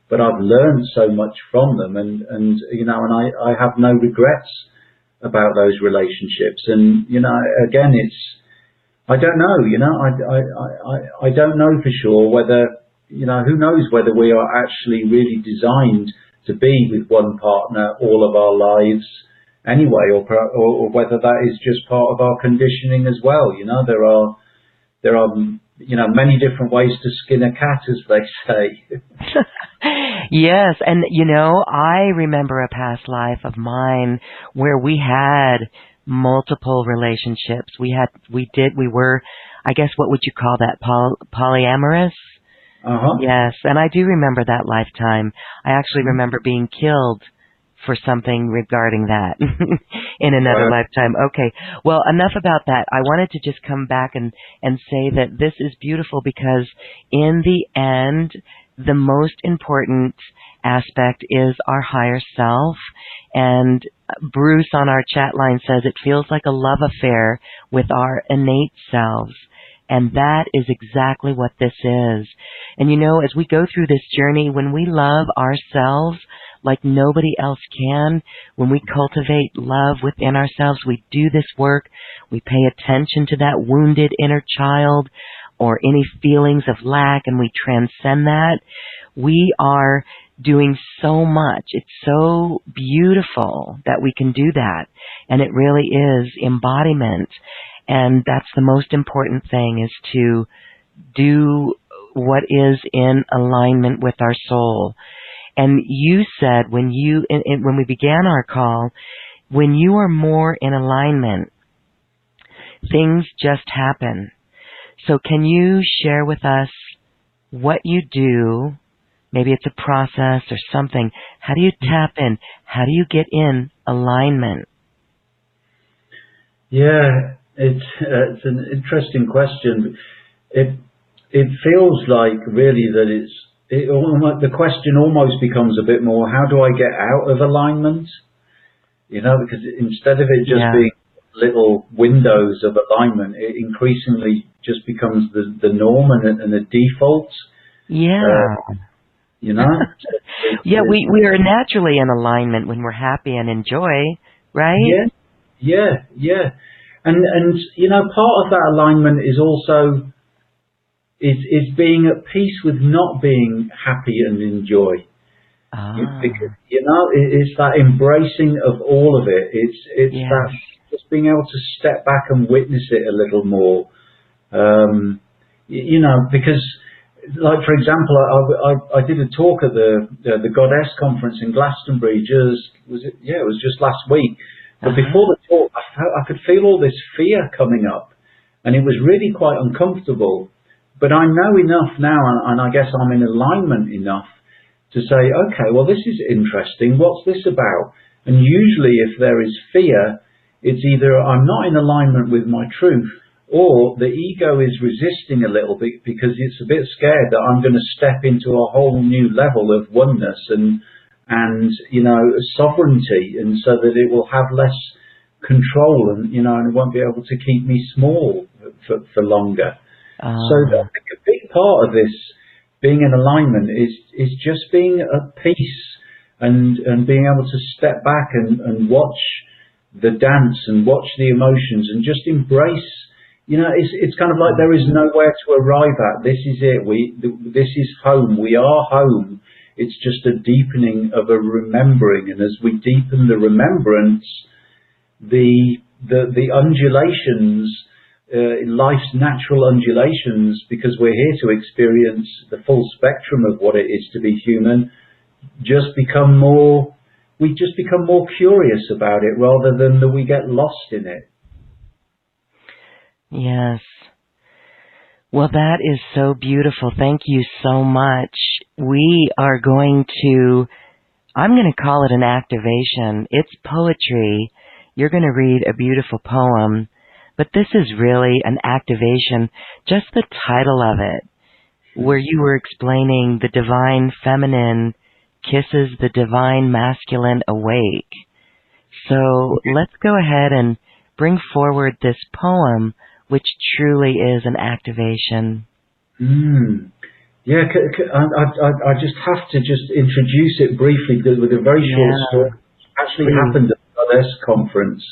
S2: But I've learned so much from them and you know, and I have no regrets about those relationships. And, you know, again, I don't know, you know, I don't know for sure whether, you know, who knows whether we are actually really designed to be with one partner all of our lives anyway, or whether that is just part of our conditioning as well. You know, there are you know, many different ways to skin a cat, as they say.
S1: Yes, and you know, I remember a past life of mine where we had multiple relationships. We were, I guess, what would you call that? Polyamorous? Yes, and I do remember that lifetime. I actually remember being killed for something regarding that in another lifetime. Okay, well, enough about that. I wanted to just come back and say that this is beautiful because in the end, the most important aspect is our higher self. And Bruce on our chat line says it feels like a love affair with our innate selves. And that is exactly what this is. And you know, as we go through this journey, when we love ourselves like nobody else can, when we cultivate love within ourselves, we do this work, we pay attention to that wounded inner child or any feelings of lack, and we transcend that, we are doing so much. It's so beautiful that we can do that. And it really is embodiment. And that's the most important thing, is to do what is in alignment with our soul. And you said when we began our call, when you are more in alignment, things just happen. So can you share with us what you do? Maybe it's a process or something. How do you tap in? How do you get in alignment?
S2: Yeah, it's an interesting question. It feels like really that the question almost becomes a bit more, how do I get out of alignment? You know, because instead of it just being little windows of alignment, it increasingly just becomes the norm and the default.
S1: Yeah.
S2: You know?
S1: Yeah, we are naturally in alignment when we're happy and enjoy, right?
S2: Yeah. And you know, part of that alignment is also is being at peace with not being happy and enjoy. Because, you know, it's that embracing of all of it. It's that just being able to step back and witness it a little more. You know, because, like, for example, I did a talk at the Goddess conference in Glastonbury. It was just last week. But before the talk, I could feel all this fear coming up, and it was really quite uncomfortable. But I know enough now, and I guess I'm in alignment enough to say, okay, well, this is interesting. What's this about? And usually if there is fear, it's either I'm not in alignment with my truth, or the ego is resisting a little bit because it's a bit scared that I'm going to step into a whole new level of oneness and sovereignty, and so that it will have less control, and and it won't be able to keep me small for longer. So I think a big part of this being in alignment is just being at peace and being able to step back and watch the dance and watch the emotions and just embrace. It's kind of like there is nowhere to arrive at. This is it. This is home. We are home. It's just a deepening of a remembering, and as we deepen the remembrance, the undulations, life's natural undulations, because we're here to experience the full spectrum of what it is to be human, just become more. We just become more curious about it rather than that we get lost in it.
S1: Yes. Well, that is so beautiful. Thank you so much. We are going to, I'm going to call it an activation. It's poetry. You're going to read a beautiful poem, but this is really an activation. Just the title of it, where you were explaining the divine feminine kisses the divine masculine awake. So let's go ahead and bring forward this poem, which truly is an activation.
S2: Yeah, I just have to just introduce it briefly with a very short story. It actually happened at the LS conference,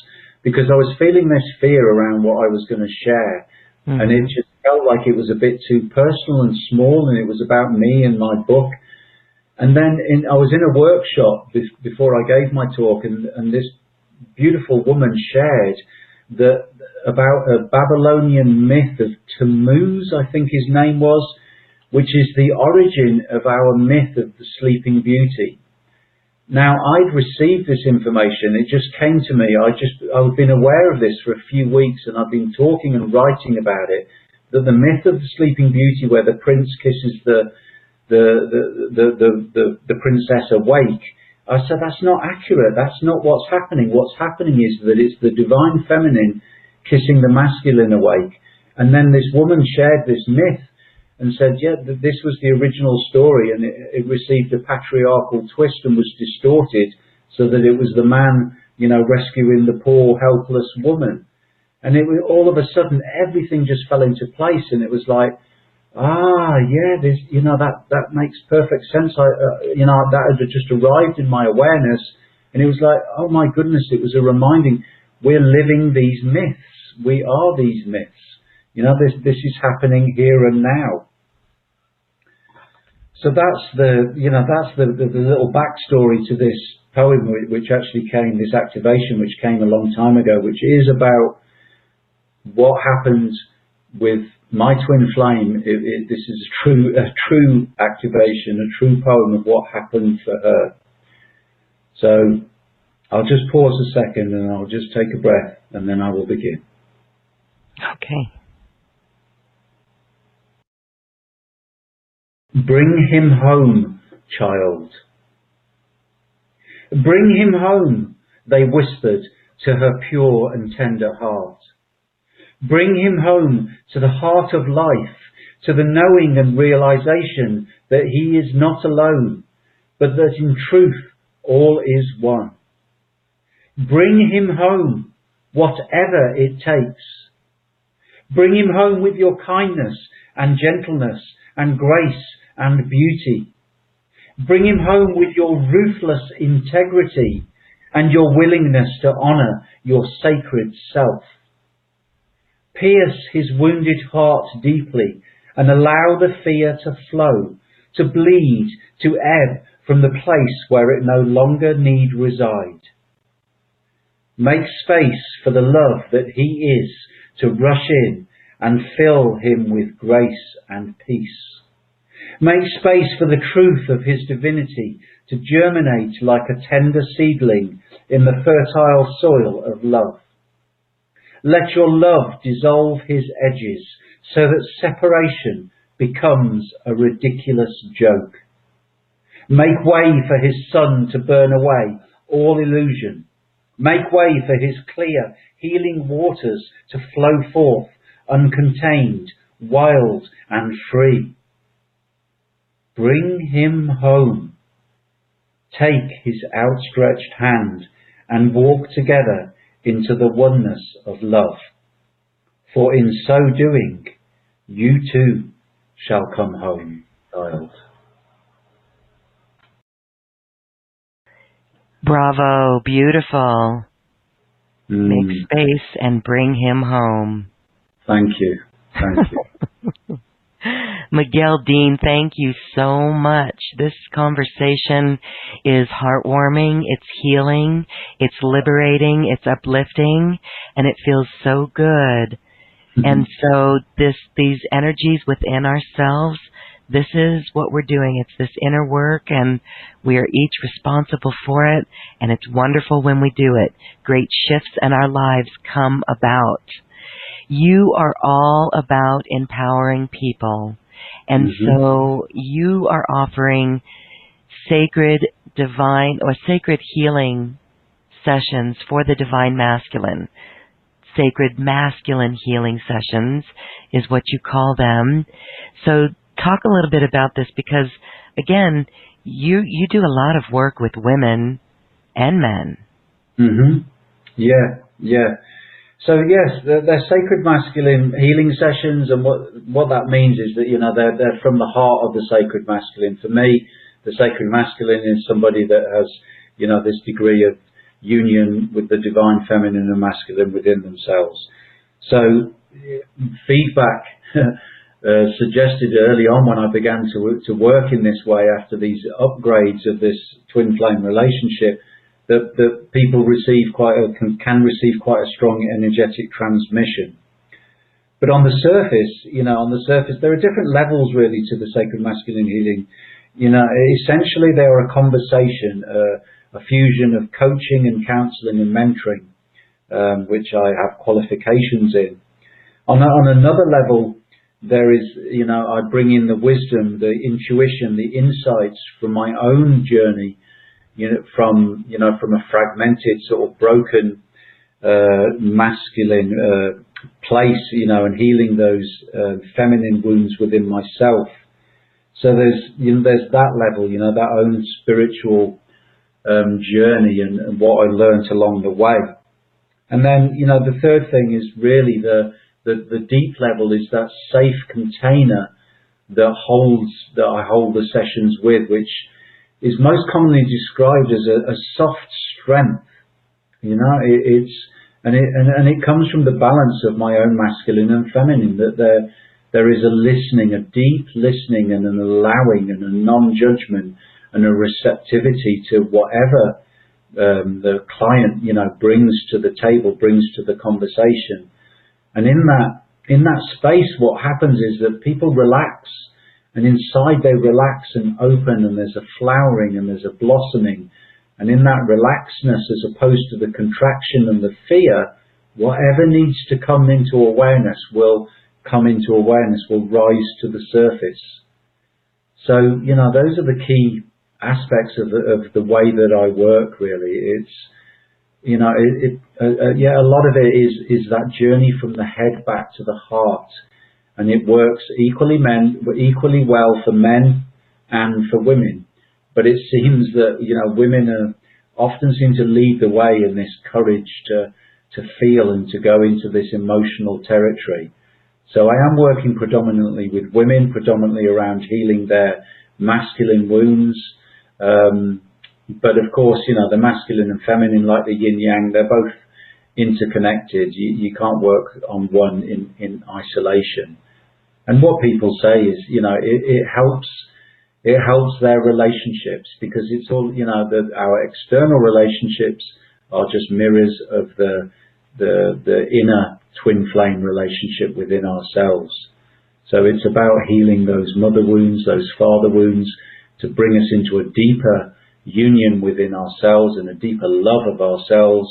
S2: because I was feeling this fear around what I was going to share, and it just felt like it was a bit too personal and small, and it was about me and my book. And then I was in a workshop before I gave my talk, and this beautiful woman shared about a Babylonian myth of Tammuz, I think his name was, which is the origin of our myth of the Sleeping Beauty. Now, I'd received this information. It just came to me. I've been aware of this for a few weeks, and I've been talking and writing about it, that the myth of the Sleeping Beauty, where the prince kisses the princess awake, I said, that's not accurate. That's not what's happening. What's happening is that it's the divine feminine kissing the masculine awake. And then this woman shared this myth and said, yeah, this was the original story, and it received a patriarchal twist and was distorted so that it was the man, rescuing the poor, helpless woman. And all of a sudden, everything just fell into place, and it was like, yeah, this, that makes perfect sense. That had just arrived in my awareness, and it was like, oh my goodness, it was a reminding, we're living these myths. We are these myths. This is happening here and now. So that's the little backstory to this poem, which actually came, this activation, which came a long time ago, which is about what happened with my twin flame. This is a true activation, a true poem of what happened for her. So I'll just pause a second and I'll just take a breath, and then I will begin.
S1: Okay.
S2: Bring him home, child. Bring him home, they whispered to her pure and tender heart. Bring him home to the heart of life, to the knowing and realization that he is not alone, but that in truth all is one. Bring him home, whatever it takes. Bring him home with your kindness and gentleness and grace and beauty. Bring him home with your ruthless integrity and your willingness to honor your sacred self. Pierce his wounded heart deeply and allow the fear to flow, to bleed, to ebb from the place where it no longer need reside. Make space for the love that he is to rush in and fill him with grace and peace. Make space for the truth of his divinity to germinate like a tender seedling in the fertile soil of love. Let your love dissolve his edges so that separation becomes a ridiculous joke. Make way for his sun to burn away all illusion. Make way for his clear, healing waters to flow forth, uncontained, wild and free. Bring him home. Take his outstretched hand and walk together into the oneness of love. For in so doing, you too shall come home, child.
S1: Bravo, beautiful. Make space and bring him home.
S2: Thank you. Thank you.
S1: Miguel Dean, thank you so much. This conversation is heartwarming, it's healing, it's liberating, it's uplifting, and it feels so good. And so these energies within ourselves, this is what we're doing. It's this inner work, and we are each responsible for it, and it's wonderful when we do it. Great shifts in our lives come about. You are all about empowering people, and so you are offering sacred, divine, or sacred healing sessions for the divine masculine. Sacred masculine healing sessions is what you call them. So talk a little bit about this, because again, you do a lot of work with women and men.
S2: Yeah. So yes, they're sacred masculine healing sessions, and what that means is that, you know, they're from the heart of the sacred masculine. For me, the sacred masculine is somebody that has, you know, this degree of union with the divine feminine and masculine within themselves. So feedback suggested early on, when I began to work in this way after these upgrades of this twin flame relationship, that people can receive quite a strong energetic transmission. But on the surface, there are different levels really to the sacred masculine healing. You know, essentially they are a conversation, a fusion of coaching and counseling and mentoring, which I have qualifications in. On another level, there is, you know, I bring in the wisdom, the intuition, the insights from my own journey, from a fragmented, sort of broken masculine place, and healing those feminine wounds within myself. So there's that level, that own spiritual journey and what I learned along the way. And then, the third thing is really the deep level, is that safe container that I hold the sessions with, which is most commonly described as a soft strength. It comes from the balance of my own masculine and feminine, that there is a listening, a deep listening, and an allowing, and a non-judgment, and a receptivity to whatever the client, brings to the table, brings to the conversation. And in that space, what happens is that people relax, and inside they relax and open, and there's a flowering and there's a blossoming. And in that relaxedness, as opposed to the contraction and the fear, whatever needs to come into awareness will come into awareness, will rise to the surface. So, those are the key aspects of the way that I work, really. It's, a lot of it is that journey from the head back to the heart. And it works equally well for men and for women. But it seems that, women often seem to lead the way in this courage to feel and to go into this emotional territory. So I am working predominantly with women, predominantly around healing their masculine wounds. But of course, the masculine and feminine, like the yin yang, they're both interconnected. You can't work on one in isolation. And what people say is, it helps their relationships, because it's all, our external relationships are just mirrors of the inner twin flame relationship within ourselves. So it's about healing those mother wounds, those father wounds, to bring us into a deeper union within ourselves and a deeper love of ourselves.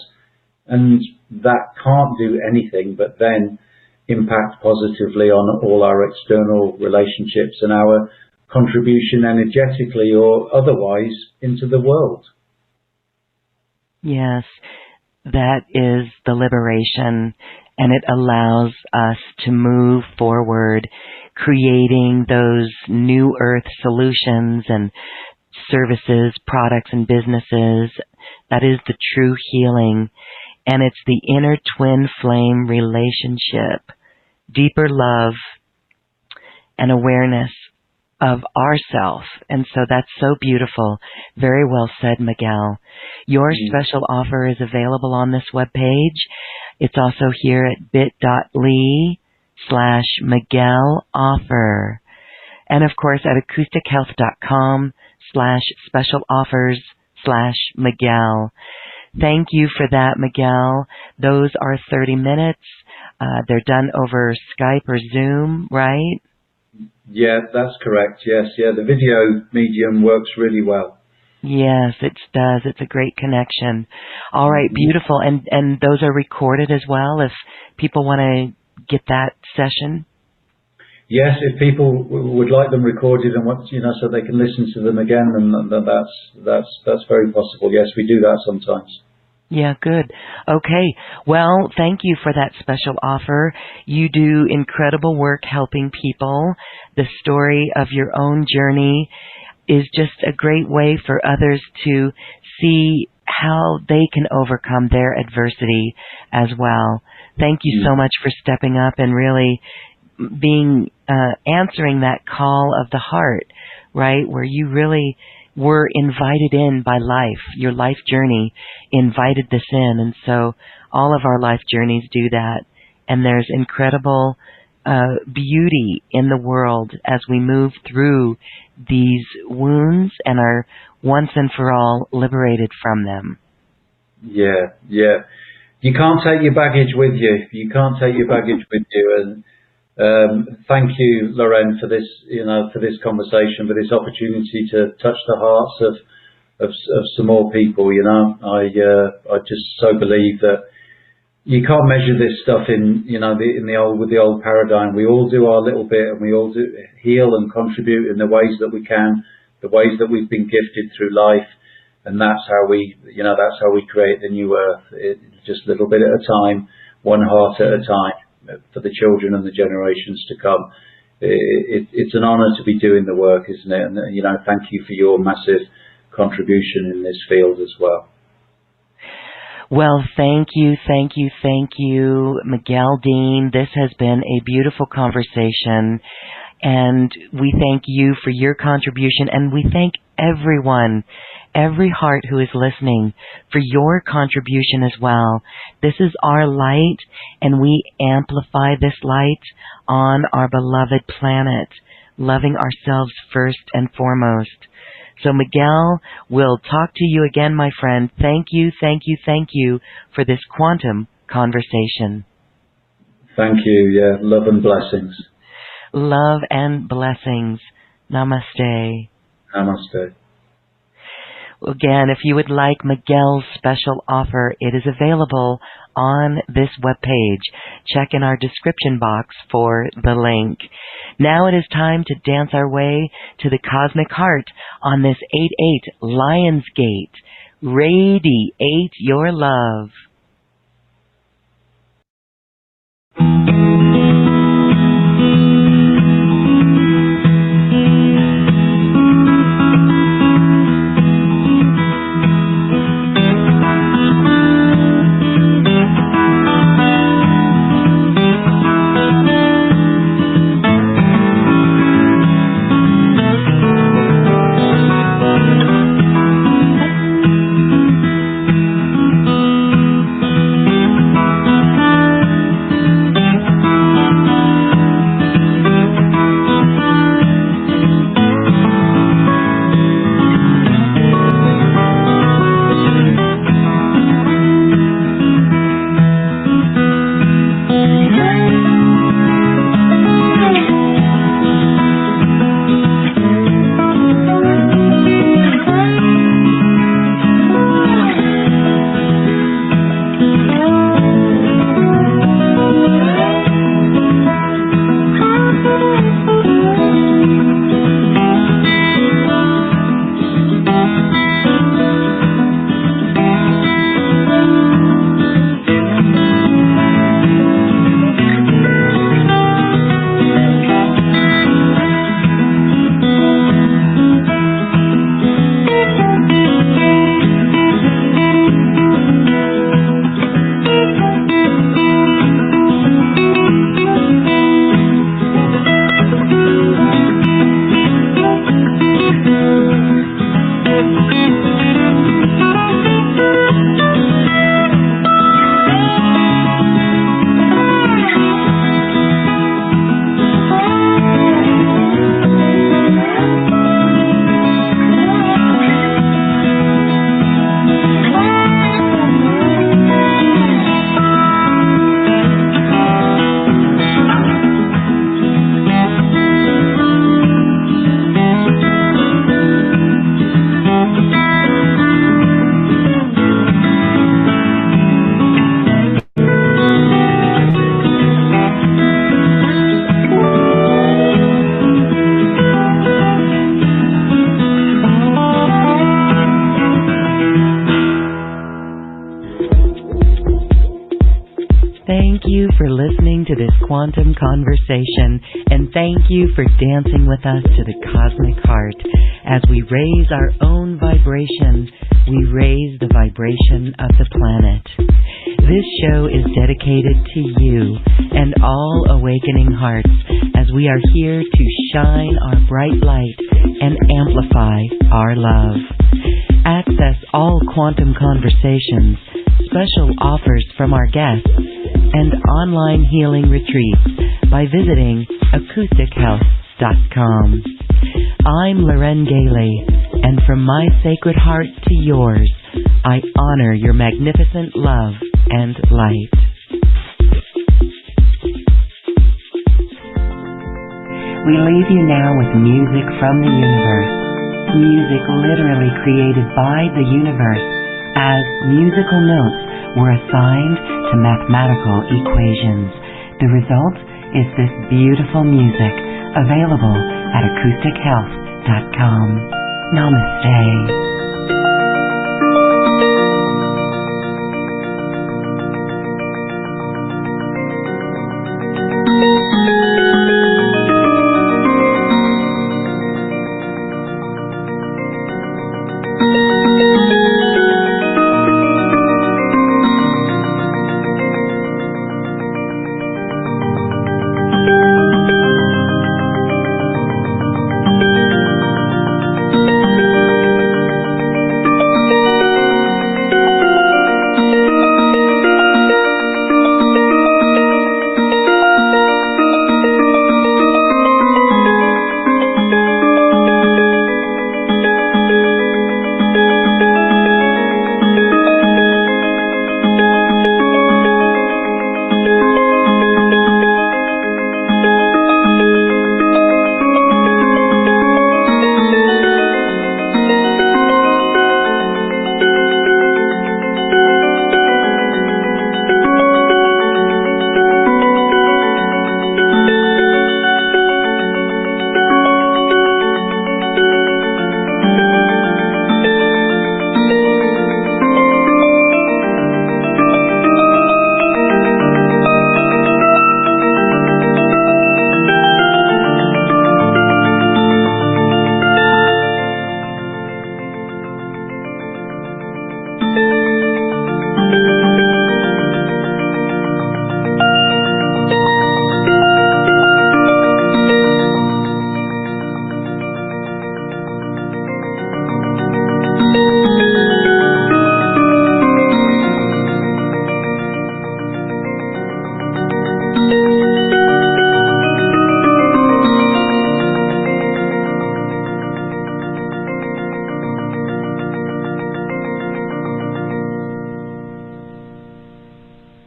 S2: And that can't do anything but then impact positively on all our external relationships and our contribution energetically or otherwise into the world.
S1: Yes, that is the liberation, and it allows us to move forward, creating those new earth solutions and services, products, and businesses. That is the true healing, and it's the inner twin flame relationship, deeper love and awareness of ourself. And so that's so beautiful. Very well said, Miguel. Your special offer is available on this webpage. It's also here at bit.ly/Miguel offer. And of course at acoustichealth.com/special offers/Miguel. Thank you for that, Miguel. Those are 30 minutes. They're done over Skype or Zoom, right?
S2: Yeah, that's correct. Yes, yeah, the video medium works really well.
S1: Yes, it does. It's a great connection. All right, beautiful. And those are recorded as well if people want to get that session?
S2: Yes, if people would like them recorded and want, so they can listen to them again, then that's very possible. Yes, we do that sometimes.
S1: Yeah, good. Okay. Well, thank you for that special offer. You do incredible work helping people. The story of your own journey is just a great way for others to see how they can overcome their adversity as well. Thank you so much for stepping up and really being answering that call of the heart, right? Where you really were invited in by life. Your life journey invited this in. And so all of our life journeys do that. And there's incredible beauty in the world as we move through these wounds and are once and for all liberated from them.
S2: Yeah, yeah. You can't take your baggage with you. You can't take your baggage with you. And thank you, Lorraine, for this, for this conversation, for this opportunity to touch the hearts of some more people. I just so believe that you can't measure this stuff with the old paradigm. We all do our little bit, and we all do heal and contribute in the ways that we can, the ways that we've been gifted through life, and that's how we create the new earth. Just a little bit at a time, one heart at a time, for the children and the generations to come. It's an honor to be doing the work, isn't it? And thank you for your massive contribution in this field as well.
S1: Well, thank you, Miguel Dean. This has been a beautiful conversation, and we thank you for your contribution, and we thank everyone, every heart who is listening, for your contribution as well. This is our light, and we amplify this light on our beloved planet, loving ourselves first and foremost. So Miguel, we'll talk to you again, my friend. Thank you for this quantum conversation.
S2: Thank you. Yeah, love and blessings.
S1: Love and blessings. Namaste.
S2: Namaste.
S1: Again, if you would like Miguel's special offer, it is available on this webpage. Check in our description box for the link. Now it is time to dance our way to the cosmic heart on this 8-8 Lion's Gate. Radiate your love. Thank you for listening to this quantum conversation, and thank you for dancing with us to the cosmic heart. As we raise our own vibration, we raise the vibration of the planet. This show is dedicated to you and all awakening hearts, as we are here to shine our bright light and amplify our love. Access all quantum conversations, special offers from our guests, and online healing retreats by visiting acoustichealth.com. I'm Loren Gailey, and from my sacred heart to yours, I honor your magnificent love and light. We leave you now with music from the universe. Music literally created by the universe, as musical notes were assigned to mathematical equations. The result is this beautiful music, available at acoustichealth.com. Namaste.